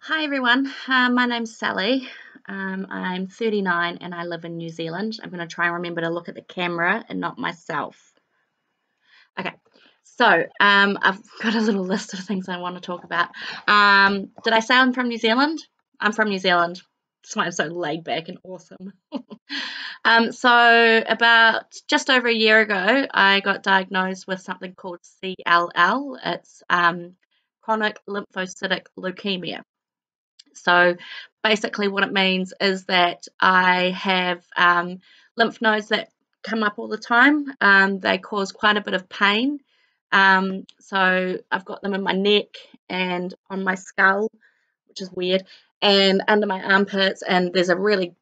Hi everyone, my name's Sally. I'm 39 and I live in New Zealand. I'm going to try and remember to look at the camera and not myself. Okay, so I've got a little list of things I want to talk about. Did I say I'm from New Zealand? I'm from New Zealand. That's why I'm so laid back and awesome. So about just over a year ago, I got diagnosed with something called CLL. It's chronic lymphocytic leukemia. So basically, what it means is that I have lymph nodes that come up all the time. They cause quite a bit of pain. So I've got them in my neck and on my skull, which is weird, and under my armpits. And there's a really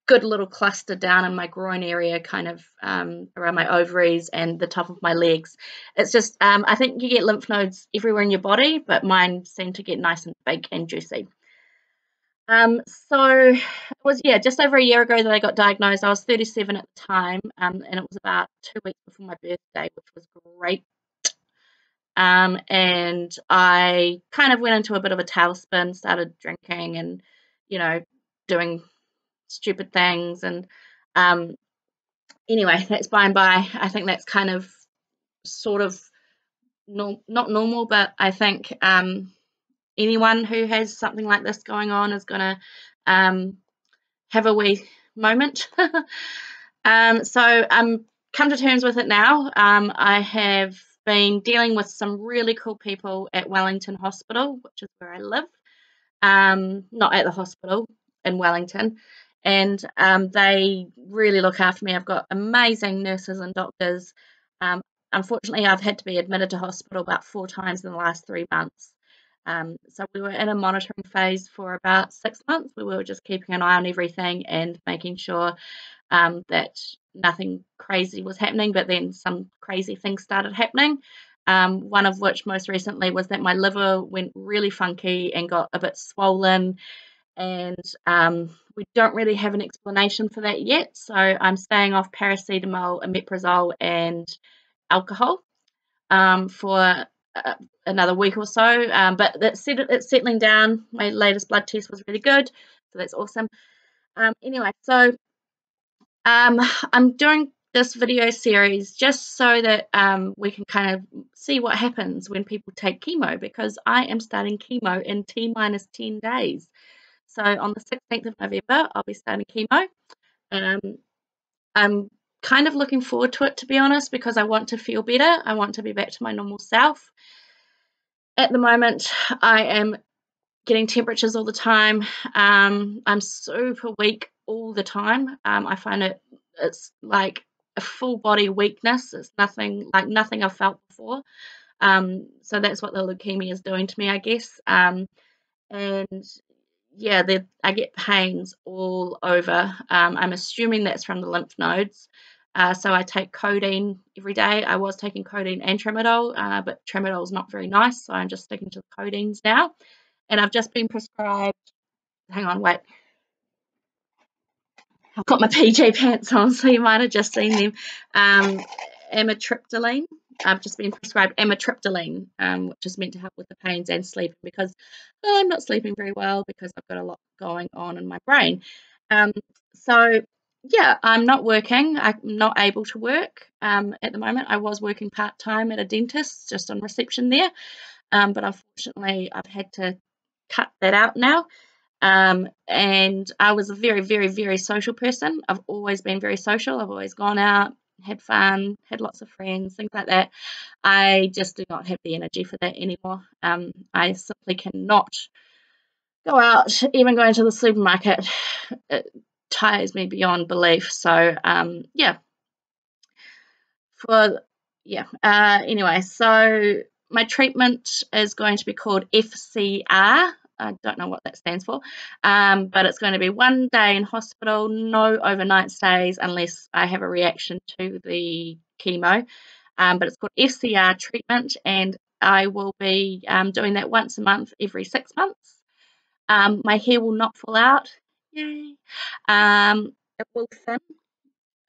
good little cluster down in my groin area, kind of around my ovaries and the top of my legs. It's just, I think you get lymph nodes everywhere in your body, but mine seem to get nice and big and juicy. So it was just over a year ago that I got diagnosed. I was 37 at the time, and it was about 2 weeks before my birthday, which was great. And I kind of went into a bit of a tailspin, started drinking and, doing stupid things. And anyway, that's by and by. I think that's kind of sort of not normal, but I think anyone who has something like this going on is going to have a wee moment. So I'm come to terms with it now. I have been dealing with some really cool people at Wellington Hospital, which is where I live. Not at the hospital in Wellington. And they really look after me. I've got amazing nurses and doctors. Unfortunately, I've had to be admitted to hospital about 4 times in the last 3 months. So we were in a monitoring phase for about 6 months where we were just keeping an eye on everything and making sure that nothing crazy was happening, but then some crazy things started happening. One of which most recently was that my liver went really funky and got a bit swollen, and we don't really have an explanation for that yet. So I'm staying off paracetamol, omeprazole, and alcohol for another week or so. But it's settling down. My latest blood test was really good, so that's awesome. Anyway, so I'm doing this video series just so that we can kind of see what happens when people take chemo, because I am starting chemo in T-10 days. So on the 16th of November, I'll be starting chemo. I'm kind of looking forward to it, to be honest, because I want to feel better. I want to be back to my normal self. At the moment, I am getting temperatures all the time. I'm super weak all the time. I find it's like a full body weakness. It's nothing I've felt before. So that's what the leukemia is doing to me, I guess. And yeah, I get pains all over. I'm assuming that's from the lymph nodes. So I take codeine every day. I was taking codeine and tramadol, but tramadol is not very nice, so I'm just sticking to the codeines now. And I've just been prescribed, hang on, wait. I've got my PJ pants on, so you might have just seen them. Amitriptyline. I've just been prescribed amitriptyline, which is meant to help with the pains and sleeping, because I'm not sleeping very well because I've got a lot going on in my brain. So yeah, I'm not working. I'm not able to work at the moment. I was working part-time at a dentist, just on reception there, but unfortunately I've had to cut that out now. And I was a very, very, very social person. I've always been very social. I've always gone out, had fun, had lots of friends, things like that. I just do not have the energy for that anymore. I simply cannot go out, even going to the supermarket. It tires me beyond belief. So, anyway, so my treatment is going to be called FCR. I don't know what that stands for, but it's going to be 1 day in hospital, no overnight stays unless I have a reaction to the chemo. But it's called FCR treatment, and I will be doing that once a month, every 6 months. My hair will not fall out. Yay. It will thin.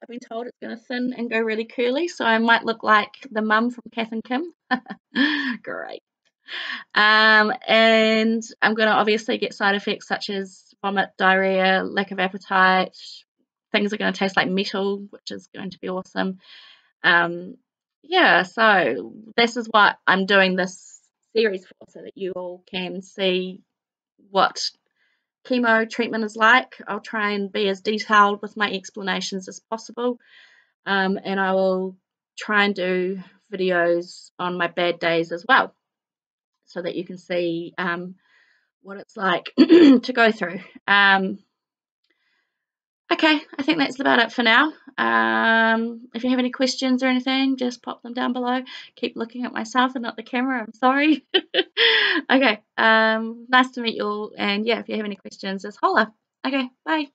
I've been told it's going to thin and go really curly, so I might look like the mum from Kath and Kim. Great. And I'm going to obviously get side effects such as vomit, diarrhea, lack of appetite. Things are going to taste like metal, which is going to be awesome. Yeah, so this is what I'm doing this series for, so that you all can see what chemo treatment is like. I'll try and be as detailed with my explanations as possible, and I will try and do videos on my bad days as well, so that you can see what it's like to go through. Okay, I think that's about it for now. If you have any questions or anything, just pop them down below. Keep looking at myself and not the camera. I'm sorry. Okay, nice to meet you all. And yeah, if you have any questions, just holler. Okay, bye.